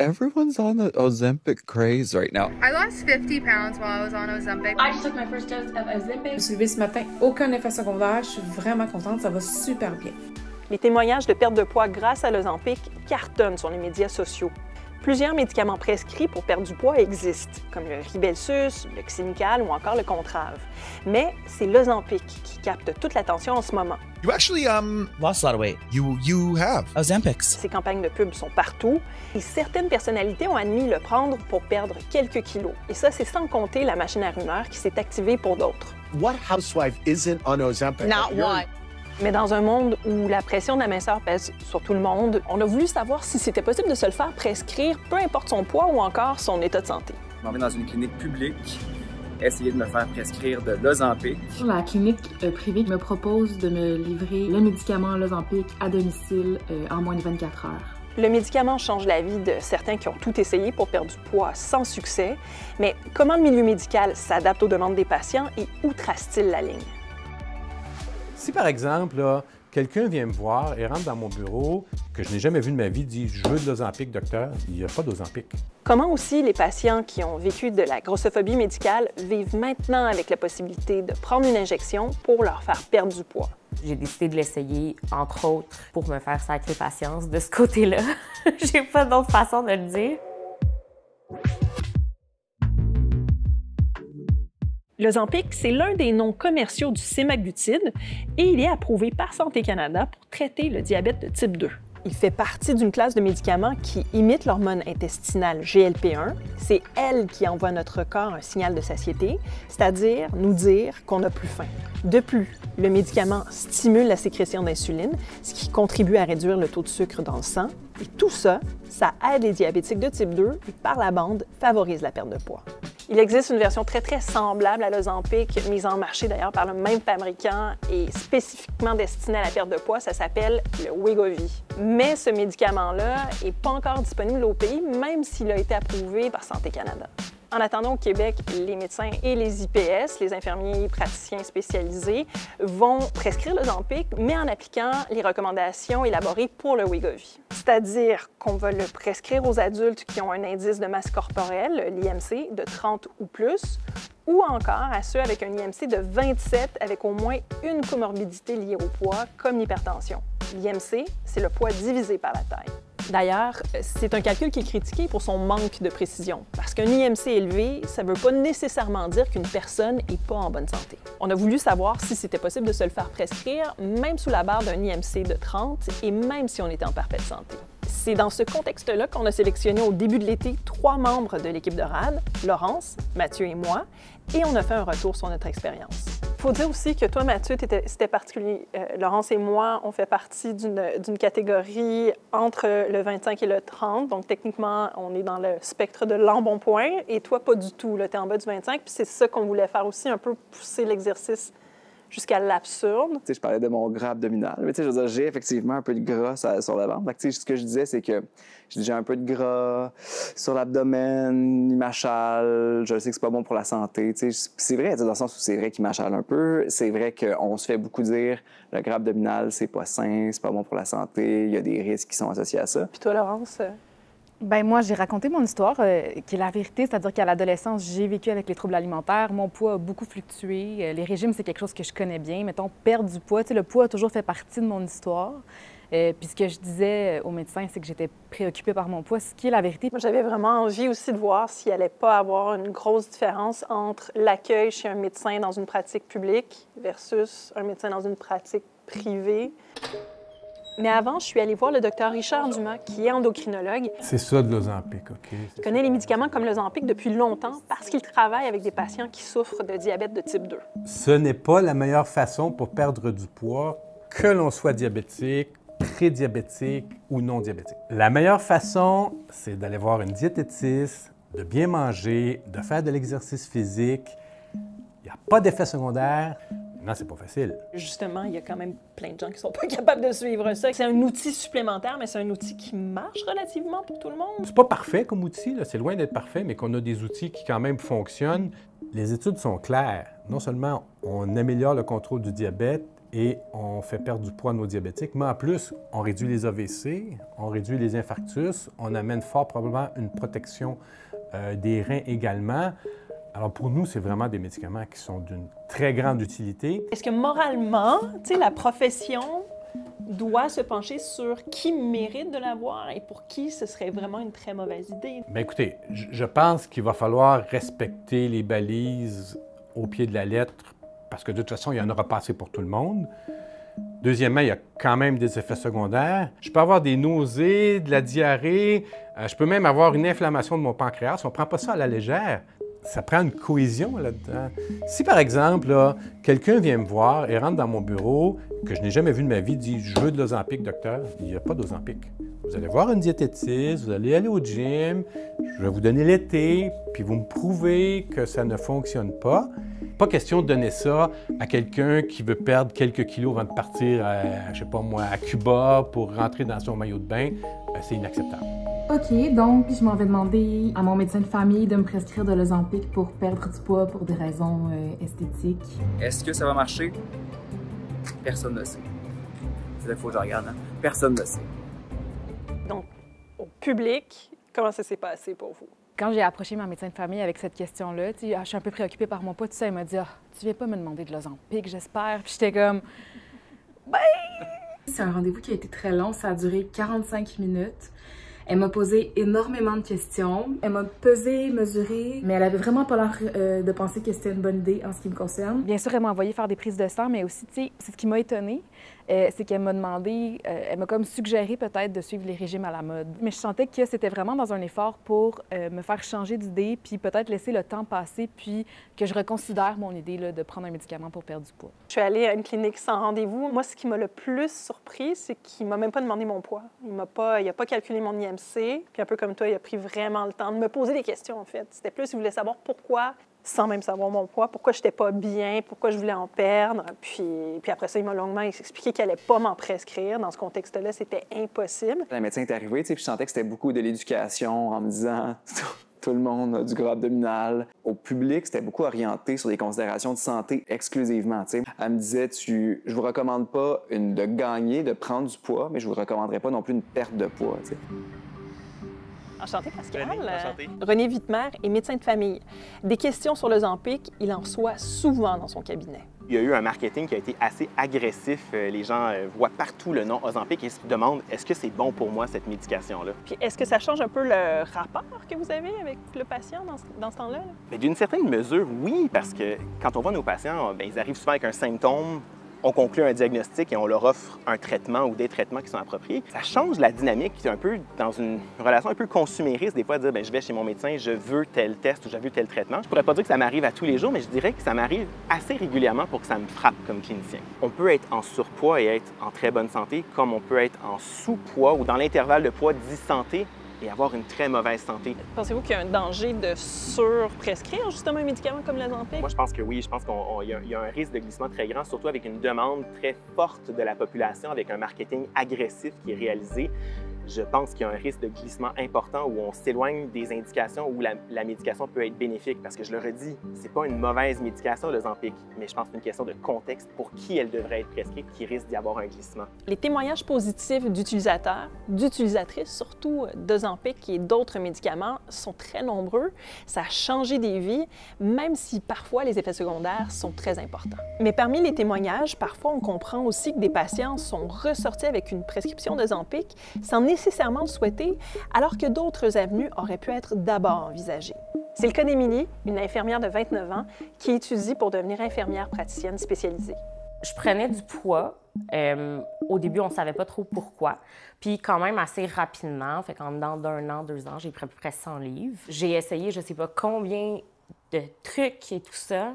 Everyone's on the Ozempic craze right now. I lost 50 pounds while I was on Ozempic. I just took my first dose of Ozempic. Je me suis levée ce matin, aucun effet secondaire, je suis vraiment contente, ça va super bien. Les témoignages de perte de poids grâce à l'Ozempic cartonnent sur les médias sociaux. Plusieurs médicaments prescrits pour perdre du poids existent, comme le Rybelsus, le Xenical ou encore le Contrave. Mais c'est l'Ozempic qui capte toute l'attention en ce moment. You actually lost a lot of weight. You have Ozempic. Ces campagnes de pub sont partout et certaines personnalités ont admis le prendre pour perdre quelques kilos. Et ça, c'est sans compter la machine à rumeurs qui s'est activée pour d'autres. What housewife isn't on Ozempic? Not one. Mais dans un monde où la pression de la minceur pèse sur tout le monde, on a voulu savoir si c'était possible de se le faire prescrire, peu importe son poids ou encore son état de santé. Je m'en vais dans une clinique publique, essayer de me faire prescrire de l'Ozempic. La clinique privée me propose de me livrer le médicament l'Ozempic à domicile en moins de 24 heures. Le médicament change la vie de certains qui ont tout essayé pour perdre du poids sans succès. Mais comment le milieu médical s'adapte aux demandes des patients et où trace-t-il la ligne? Si, par exemple, quelqu'un vient me voir et rentre dans mon bureau, que je n'ai jamais vu de ma vie, dit « Je veux de l'Ozempic, docteur », il n'y a pas d'Ozempic. Comment aussi les patients qui ont vécu de la grossophobie médicale vivent maintenant avec la possibilité de prendre une injection pour leur faire perdre du poids? J'ai décidé de l'essayer, entre autres, pour me faire sacrer patience de ce côté-là. J'ai pas d'autre façon de le dire. L'Ozempic, c'est l'un des noms commerciaux du sémaglutide et il est approuvé par Santé Canada pour traiter le diabète de type 2. Il fait partie d'une classe de médicaments qui imite l'hormone intestinale GLP-1. C'est elle qui envoie à notre corps un signal de satiété, c'est-à-dire nous dire qu'on n'a plus faim. De plus, le médicament stimule la sécrétion d'insuline, ce qui contribue à réduire le taux de sucre dans le sang. Et tout ça, ça aide les diabétiques de type 2 et par la bande favorise la perte de poids. Il existe une version très semblable à l'Ozempic, mise en marché d'ailleurs par le même fabricant et spécifiquement destinée à la perte de poids, ça s'appelle le Wegovy. Mais ce médicament-là n'est pas encore disponible au pays, même s'il a été approuvé par Santé Canada. En attendant, au Québec, les médecins et les IPS, les infirmiers praticiens spécialisés, vont prescrire l'Ozempic, mais en appliquant les recommandations élaborées pour le Wegovy. C'est-à-dire qu'on va le prescrire aux adultes qui ont un indice de masse corporelle, l'IMC, de 30 ou plus, ou encore à ceux avec un IMC de 27 avec au moins une comorbidité liée au poids, comme l'hypertension. L'IMC, c'est le poids divisé par la taille. D'ailleurs, c'est un calcul qui est critiqué pour son manque de précision, parce qu'un IMC élevé, ça ne veut pas nécessairement dire qu'une personne n'est pas en bonne santé. On a voulu savoir si c'était possible de se le faire prescrire, même sous la barre d'un IMC de 30 et même si on était en parfaite santé. C'est dans ce contexte-là qu'on a sélectionné au début de l'été 3 membres de l'équipe de RAD, Laurence, Mathieu et moi, et on a fait un retour sur notre expérience. Il faut dire aussi que toi, Mathieu, c'était particulier. Laurence et moi, on fait partie d'une catégorie entre le 25 et le 30, donc techniquement, on est dans le spectre de l'embonpoint, et toi, pas du tout. Tu es en bas du 25, puis c'est ça qu'on voulait faire aussi, un peu pousser l'exercice jusqu'à l'absurde. Tu sais, je parlais de mon gras abdominal, mais tu sais, je veux dire, j'ai effectivement un peu de gras sur le ventre. Donc, tu sais, ce que je disais, c'est que j'ai un peu de gras sur l'abdomen, il m'achale, je sais que c'est pas bon pour la santé. Tu sais, c'est vrai, dans le sens où c'est vrai qu'il m'achale un peu. C'est vrai qu'on se fait beaucoup dire le gras abdominal, c'est pas sain, c'est pas bon pour la santé, il y a des risques qui sont associés à ça. Puis toi, Laurence? Ben moi, j'ai raconté mon histoire, qui est la vérité, c'est-à-dire qu'à l'adolescence, j'ai vécu avec les troubles alimentaires. Mon poids a beaucoup fluctué. Les régimes, c'est quelque chose que je connais bien. Mettons, perdre du poids, tu sais, le poids a toujours fait partie de mon histoire. Puis ce que je disais aux médecins, c'est que j'étais préoccupée par mon poids, ce qui est la vérité. Moi, j'avais vraiment envie aussi de voir s'il n'allait pas avoir une grosse différence entre l'accueil chez un médecin dans une pratique publique versus un médecin dans une pratique privée. Mais avant, je suis allée voir le docteur Richard Dumas, qui est endocrinologue. C'est ça de l'Ozempic, OK? Il connaît les médicaments comme l'Ozempic depuis longtemps parce qu'il travaille avec des patients qui souffrent de diabète de type 2. Ce n'est pas la meilleure façon pour perdre du poids, que l'on soit diabétique, prédiabétique ou non diabétique. La meilleure façon, c'est d'aller voir une diététiste, de bien manger, de faire de l'exercice physique. Il n'y a pas d'effet secondaire. Non, c'est pas facile. Justement, il y a quand même plein de gens qui ne sont pas capables de suivre ça. C'est un outil supplémentaire, mais c'est un outil qui marche relativement pour tout le monde. C'est pas parfait comme outil, c'est loin d'être parfait, mais qu'on a des outils qui quand même fonctionnent. Les études sont claires. Non seulement on améliore le contrôle du diabète et on fait perdre du poids à nos diabétiques, mais en plus, on réduit les AVC, on réduit les infarctus, on amène fort probablement une protection des reins également. Alors pour nous, c'est vraiment des médicaments qui sont d'une très grande utilité. Est-ce que moralement, tu sais, la profession doit se pencher sur qui mérite de l'avoir et pour qui ce serait vraiment une très mauvaise idée? Bien, écoutez, je pense qu'il va falloir respecter les balises au pied de la lettre parce que de toute façon, il y en aura pas assez pour tout le monde. Deuxièmement, il y a quand même des effets secondaires. Je peux avoir des nausées, de la diarrhée, je peux même avoir une inflammation de mon pancréas. On ne prend pas ça à la légère. Ça prend une cohésion là-dedans. Si, par exemple, quelqu'un vient me voir et rentre dans mon bureau, que je n'ai jamais vu de ma vie, dit « Je veux de l'Ozempic, docteur », il n'y a pas d'Ozempic. Vous allez voir une diététiste, vous allez aller au gym, je vais vous donner l'été, puis vous me prouvez que ça ne fonctionne pas. Pas question de donner ça à quelqu'un qui veut perdre quelques kilos avant de partir, je sais pas moi, à Cuba pour rentrer dans son maillot de bain. C'est inacceptable. OK, donc je m'en vais demander à mon médecin de famille de me prescrire de l'Ozempic pour perdre du poids pour des raisons esthétiques. Est-ce que ça va marcher? Personne ne sait. C'est là qu'il faut que je regarde, hein? Personne ne sait. Donc, au public, comment ça s'est passé pour vous? Quand j'ai approché ma médecin de famille avec cette question-là, je suis un peu préoccupée par mon poids, tout ça, elle m'a dit « Tu viens pas me demander de l'Ozempic, j'espère. » Puis j'étais comme « Ben... » C'est un rendez-vous qui a été très long, ça a duré 45 minutes. Elle m'a posé énormément de questions. Elle m'a pesé, mesuré, mais elle avait vraiment pas l'air de penser que c'était une bonne idée en ce qui me concerne. Bien sûr, elle m'a envoyé faire des prises de sang, mais aussi, tu sais, c'est ce qui m'a étonnée, c'est qu'elle m'a demandé, elle m'a comme suggéré peut-être de suivre les régimes à la mode. Mais je sentais que c'était vraiment dans un effort pour me faire changer d'idée, puis peut-être laisser le temps passer, puis que je reconsidère mon idée là, de prendre un médicament pour perdre du poids. Je suis allée à une clinique sans rendez-vous. Moi, ce qui m'a le plus surpris, c'est qu'il m'a même pas demandé mon poids. Il a pas calculé mon IMC, puis un peu comme toi, il a pris vraiment le temps de me poser des questions, en fait. C'était plus, il voulait savoir pourquoi, sans même savoir mon poids, pourquoi je n'étais pas bien, pourquoi je voulais en perdre. Puis après ça, il m'a longuement expliqué qu'il n'allait pas m'en prescrire. Dans ce contexte-là, c'était impossible. La médecin est arrivée, puis je sentais que c'était beaucoup de l'éducation en me disant tout le monde a du gras abdominal. Au public, c'était beaucoup orienté sur des considérations de santé exclusivement. T'sais. Elle me disait, je vous recommande pas de gagner, de prendre du poids, mais je vous recommanderais pas non plus une perte de poids. T'sais. Enchantée, Pascal. Enchanté. René Vitmer est médecin de famille. Des questions sur l'Ozempic, il en reçoit souvent dans son cabinet. Il y a eu un marketing qui a été assez agressif. Les gens voient partout le nom Ozempic et se demandent est-ce que c'est bon pour moi, cette médication-là? Puis est-ce que ça change un peu le rapport que vous avez avec le patient dans ce temps-là? D'une certaine mesure, oui, parce que quand on voit nos patients, ils arrivent souvent avec un symptôme. On conclut un diagnostic et on leur offre un traitement ou des traitements qui sont appropriés. Ça change la dynamique, c'est un peu dans une relation un peu consumériste, des fois, de dire je vais chez mon médecin, je veux tel test ou je veux tel traitement. Je pourrais pas dire que ça m'arrive à tous les jours, mais je dirais que ça m'arrive assez régulièrement pour que ça me frappe comme clinicien. On peut être en surpoids et être en très bonne santé, comme on peut être en sous-poids ou dans l'intervalle de poids dit santé et avoir une très mauvaise santé. Pensez-vous qu'il y a un danger de surprescrire justement un médicament comme l'Ozempic? Moi, je pense que oui. Je pense qu'il y a un risque de glissement très grand, surtout avec une demande très forte de la population, avec un marketing agressif qui est réalisé. Je pense qu'il y a un risque de glissement important où on s'éloigne des indications où la médication peut être bénéfique. Parce que je le redis, c'est pas une mauvaise médication, l'Ozempic, mais je pense que c'est une question de contexte pour qui elle devrait être prescrite qui risque d'y avoir un glissement. Les témoignages positifs d'utilisateurs, d'utilisatrices, surtout d'Ozempic et d'autres médicaments, sont très nombreux. Ça a changé des vies, même si parfois les effets secondaires sont très importants. Mais parmi les témoignages, parfois on comprend aussi que des patients sont ressortis avec une prescription d'Ozempic sans nécessairement le souhaiter, alors que d'autres avenues auraient pu être d'abord envisagées. C'est le cas d'Émilie, une infirmière de 29 ans, qui étudie pour devenir infirmière praticienne spécialisée. Je prenais du poids. Au début, on ne savait pas trop pourquoi. Puis quand même assez rapidement, fait qu'en dedans d'1 an, 2 ans, j'ai pris à peu près 100 livres. J'ai essayé je ne sais pas combien de trucs et tout ça,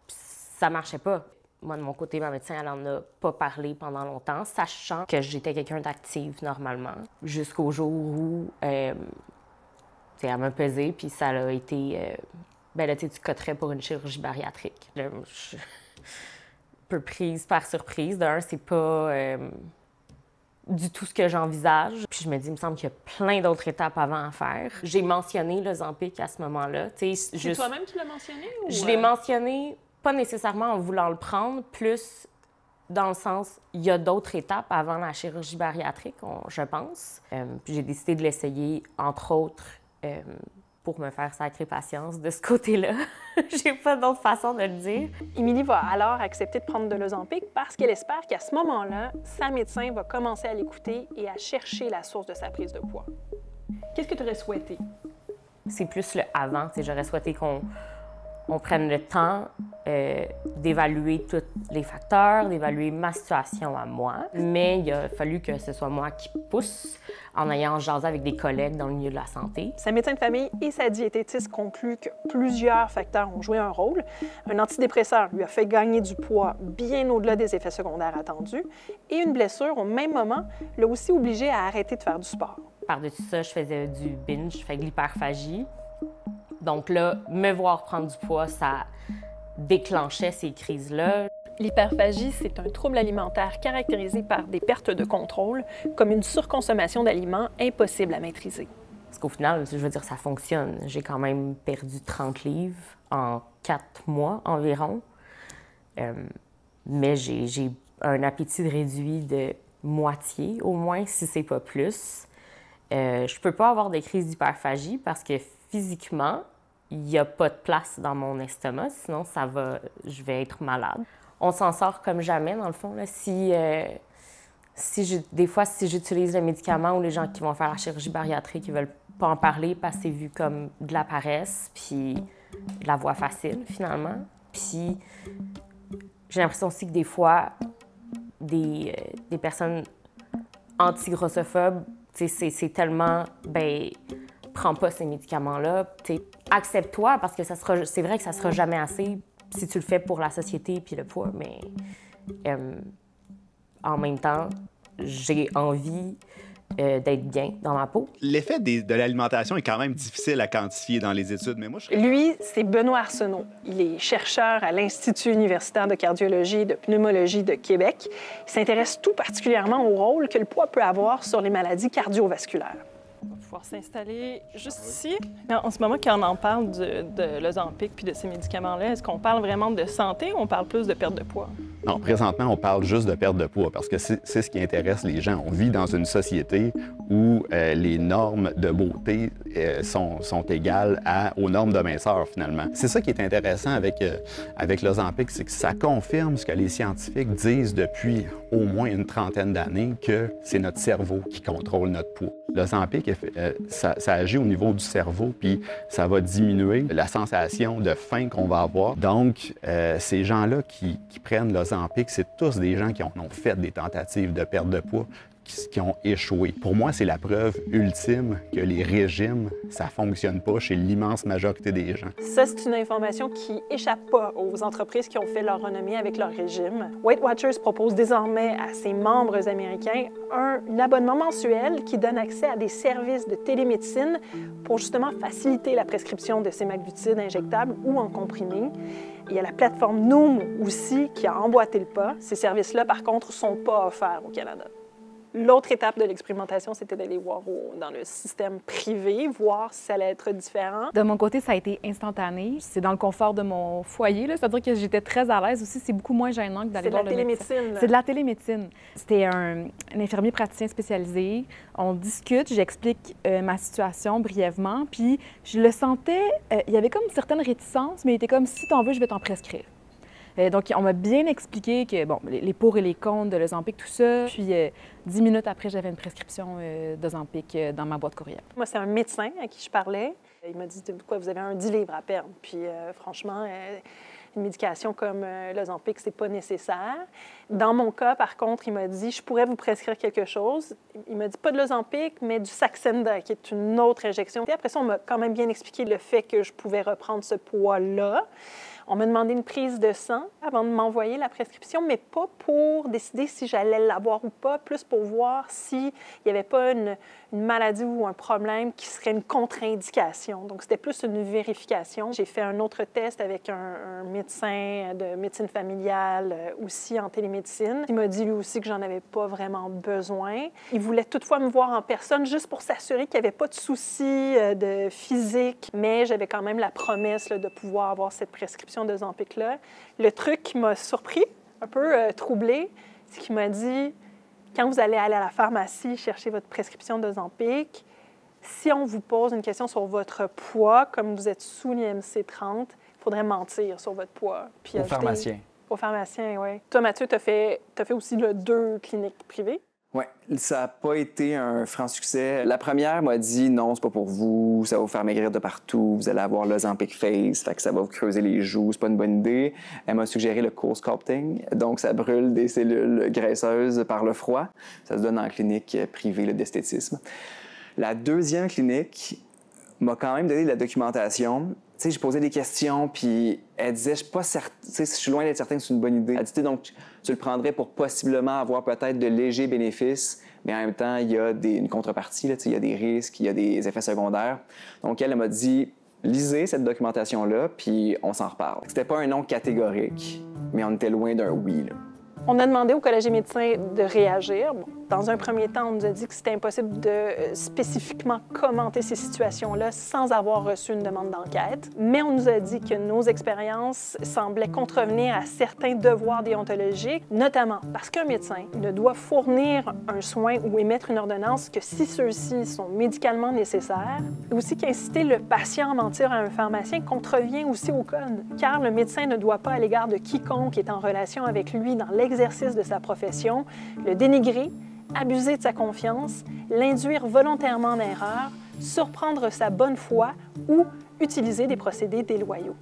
puis ça marchait pas. Moi, de mon côté, ma médecin, elle n'en a pas parlé pendant longtemps, sachant que j'étais quelqu'un d'active normalement, jusqu'au jour où elle m'a pesé, puis ça a été... ben là, tu coterais pour une chirurgie bariatrique. Là, je suis un peu prise par surprise. D'un, c'est pas du tout ce que j'envisage. Puis je me dis, il me semble qu'il y a plein d'autres étapes avant à faire. J'ai mentionné l'Ozempic à ce moment-là. C'est toi-même qui l'as mentionné? Ou... Je l'ai mentionné... pas nécessairement en voulant le prendre, plus Dans le sens, il y a d'autres étapes avant la chirurgie bariatrique, je pense. Puis j'ai décidé de l'essayer, entre autres, pour me faire sacrer patience de ce côté-là. J'ai pas d'autre façon de le dire. Émilie va alors accepter de prendre de l'Ozempic parce qu'elle espère qu'à ce moment-là, sa médecin va commencer à l'écouter et à chercher la source de sa prise de poids. Qu'est-ce que tu aurais souhaité? C'est plus le avant. J'aurais souhaité qu'on prenne le temps d'évaluer tous les facteurs, d'évaluer ma situation à moi. Mais il a fallu que ce soit moi qui pousse en ayant jasé avec des collègues dans le milieu de la santé. Sa médecin de famille et sa diététiste concluent que plusieurs facteurs ont joué un rôle. Un antidépresseur lui a fait gagner du poids bien au-delà des effets secondaires attendus. Et une blessure, au même moment, l'a aussi obligé à arrêter de faire du sport. Par-dessus ça, je faisais du binge, je fais de l'hyperphagie. Donc là, me voir prendre du poids, ça déclenchait ces crises-là. L'hyperphagie, c'est un trouble alimentaire caractérisé par des pertes de contrôle, comme une surconsommation d'aliments impossible à maîtriser. Parce qu'au final, je veux dire, ça fonctionne. J'ai quand même perdu 30 livres en 4 mois environ. Mais j'ai un appétit réduit de moitié, au moins, si c'est pas plus. Je peux pas avoir des crises d'hyperphagie parce que physiquement, il n'y a pas de place dans mon estomac, sinon je vais être malade. On s'en sort comme jamais, dans le fond. Là. Des fois, si j'utilise le médicament ou les gens qui vont faire la chirurgie bariatrique, ils veulent pas en parler parce que c'est vu comme de la paresse, puis de la voie facile, finalement. Puis j'ai l'impression aussi que des fois, des personnes anti-grossophobes, c'est tellement, prends pas ces médicaments-là, accepte-toi parce que c'est vrai que ça sera jamais assez si tu le fais pour la société puis le poids, mais en même temps, j'ai envie d'être bien dans ma peau. L'effet de l'alimentation est quand même difficile à quantifier dans les études, mais moi, Lui, c'est Benoît Arsenault. Il est chercheur à l'Institut universitaire de cardiologie et de pneumologie de Québec. Il s'intéresse tout particulièrement au rôle que le poids peut avoir sur les maladies cardiovasculaires. On va pouvoir s'installer juste ici. En ce moment, quand on en parle de l'Ozempic puis de ces médicaments-là, est-ce qu'on parle vraiment de santé ou on parle plus de perte de poids? Non, présentement, on parle juste de perte de poids parce que c'est ce qui intéresse les gens. On vit dans une société où les normes de beauté sont égales aux normes de minceur, finalement. C'est ça qui est intéressant avec l'Ozempic, c'est que ça confirme ce que les scientifiques disent depuis au moins une trentaine d'années, que c'est notre cerveau qui contrôle notre poids. L'Ozempic, ça agit au niveau du cerveau, puis ça va diminuer la sensation de faim qu'on va avoir. Donc, ces gens-là qui prennent l'Ozempic, c'est tous des gens qui ont fait des tentatives de perte de poids, qui ont échoué. Pour moi, c'est la preuve ultime que les régimes, ça fonctionne pas chez l'immense majorité des gens. Ça, c'est une information qui échappe pas aux entreprises qui ont fait leur renommée avec leur régime. Weight Watchers propose désormais à ses membres américains un abonnement mensuel qui donne accès à des services de télémédecine pour justement faciliter la prescription de sémaglutide injectable ou en comprimé. Il y a la plateforme Noom aussi qui a emboîté le pas. Ces services-là, par contre, ne sont pas offerts au Canada. L'autre étape de l'expérimentation, c'était d'aller voir dans le système privé, voir si ça allait être différent. De mon côté, ça a été instantané. C'est dans le confort de mon foyer, c'est-à-dire que j'étais très à l'aise aussi. C'est beaucoup moins gênant que d'aller voir le médecin. C'est de la télémédecine. C'est de la télémédecine. C'était un infirmier praticien spécialisé. On discute, j'explique ma situation brièvement, puis je le sentais, il y avait comme certaines réticences, mais il était comme « si t'en veux, je vais t'en prescrire ». Donc, on m'a bien expliqué que, bon, les pour et les contre de l'Ozempic, tout ça. Puis, 10 minutes après, j'avais une prescription d'Ozempic dans ma boîte courriel. Moi, c'est un médecin à qui je parlais. Il m'a dit, quoi, vous avez un 10 livres à perdre. Puis, franchement, une médication comme l'Ozempic, c'est pas nécessaire. Dans mon cas, par contre, il m'a dit, je pourrais vous prescrire quelque chose. Il m'a dit, pas de l'Ozempic, mais du Saxenda, qui est une autre injection. Et après ça, on m'a quand même bien expliqué le fait que je pouvais reprendre ce poids-là. On m'a demandé une prise de sang avant de m'envoyer la prescription, mais pas pour décider si j'allais l'avoir ou pas, plus pour voir s'il n'y avait pas une maladie ou un problème qui serait une contre-indication. Donc, c'était plus une vérification. J'ai fait un autre test avec un médecin de médecine familiale, aussi en télémédecine. Il m'a dit lui aussi que j'en avais pas vraiment besoin. Il voulait toutefois me voir en personne juste pour s'assurer qu'il n'y avait pas de soucis de physique, mais j'avais quand même la promesse de pouvoir avoir cette prescription d'Ozempic-là. Le truc qui m'a surpris un peu troublée, c'est qu'il m'a dit, quand vous allez aller à la pharmacie chercher votre prescription d'Ozempic, si on vous pose une question sur votre poids, comme vous êtes sous l'IMC 30, il faudrait mentir sur votre poids. Puis Au pharmacien. Au pharmacien, oui. Toi, Mathieu, tu as fait aussi 2 cliniques privées. Oui, ça n'a pas été un franc succès. La première m'a dit non, c'est pas pour vous, ça va vous faire maigrir de partout, vous allez avoir l'Ozempic Face, fait que ça va vous creuser les joues, c'est pas une bonne idée. Elle m'a suggéré le co-sculpting, donc ça brûle des cellules graisseuses par le froid. Ça se donne en clinique privée d'esthétisme. La deuxième clinique m'a quand même donné de la documentation. Tu sais, j'ai posé des questions, puis elle disait, je suis pas certain, tu sais, je suis loin d'être certain que c'est une bonne idée. Elle dit, donc, tu le prendrais pour possiblement avoir peut-être de légers bénéfices, mais en même temps, il y a une contrepartie, là, tu sais, il y a des risques, il y a des effets secondaires. Donc, elle m'a dit, lisez cette documentation-là, puis on s'en reparle. C'était pas un non catégorique, mais on était loin d'un oui, là. On a demandé au Collège des médecins de réagir. Bon, dans un premier temps, on nous a dit que c'était impossible de spécifiquement commenter ces situations-là sans avoir reçu une demande d'enquête. Mais on nous a dit que nos expériences semblaient contrevenir à certains devoirs déontologiques, notamment parce qu'un médecin ne doit fournir un soin ou émettre une ordonnance que si ceux-ci sont médicalement nécessaires, et aussi qu'inciter le patient à mentir à un pharmacien contrevient aussi au code, car le médecin ne doit pas, à l'égard de quiconque est en relation avec lui dans l'exercice de sa profession, le dénigrer, abuser de sa confiance, l'induire volontairement en erreur, surprendre sa bonne foi ou utiliser des procédés déloyaux.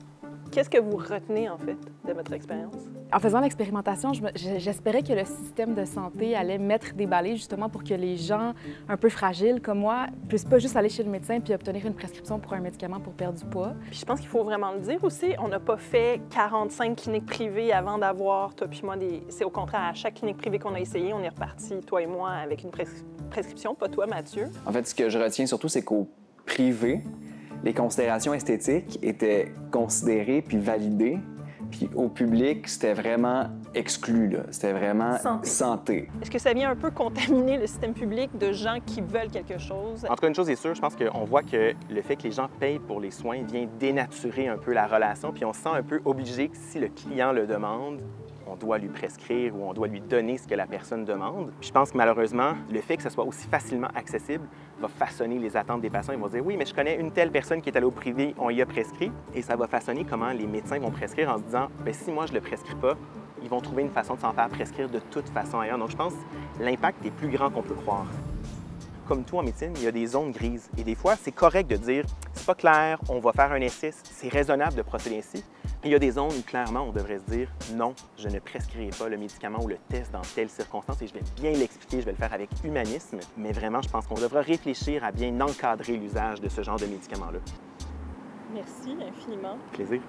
Qu'est-ce que vous retenez, en fait, de votre expérience? En faisant l'expérimentation, j'espérais que le système de santé allait mettre des balais justement pour que les gens un peu fragiles comme moi puissent pas juste aller chez le médecin puis obtenir une prescription pour un médicament pour perdre du poids. Puis je pense qu'il faut vraiment le dire aussi, on n'a pas fait 45 cliniques privées avant d'avoir, toi puis moi, c'est au contraire, à chaque clinique privée qu'on a essayé, on est reparti, toi et moi, avec une prescription, pas toi, Mathieu. En fait, ce que je retiens surtout, c'est qu'au privé, les considérations esthétiques étaient considérées puis validées. Puis au public, c'était vraiment exclu, là. C'était vraiment santé. Est-ce que ça vient un peu contaminer le système public de gens qui veulent quelque chose? En tout cas, une chose est sûre, je pense qu'on voit que le fait que les gens payent pour les soins vient dénaturer un peu la relation, puis on se sent un peu obligé que si le client le demande, on doit lui prescrire ou on doit lui donner ce que la personne demande. Puis je pense que malheureusement, le fait que ce soit aussi facilement accessible va façonner les attentes des patients. Ils vont dire « Oui, mais je connais une telle personne qui est allée au privé, on y a prescrit. » Et ça va façonner comment les médecins vont prescrire en se disant « Bien, si moi je ne le prescris pas, ils vont trouver une façon de s'en faire prescrire de toute façon ailleurs. » Donc je pense que l'impact est plus grand qu'on peut croire. Comme tout en médecine, il y a des zones grises. Et des fois, c'est correct de dire « C'est pas clair, on va faire un essai, c'est raisonnable de procéder ainsi. » Il y a des zones où, clairement, on devrait se dire « Non, je ne prescrirai pas le médicament ou le test dans telle circonstance et je vais bien l'expliquer, je vais le faire avec humanisme. » Mais vraiment, je pense qu'on devrait réfléchir à bien encadrer l'usage de ce genre de médicaments-là. Merci infiniment. Plaisir.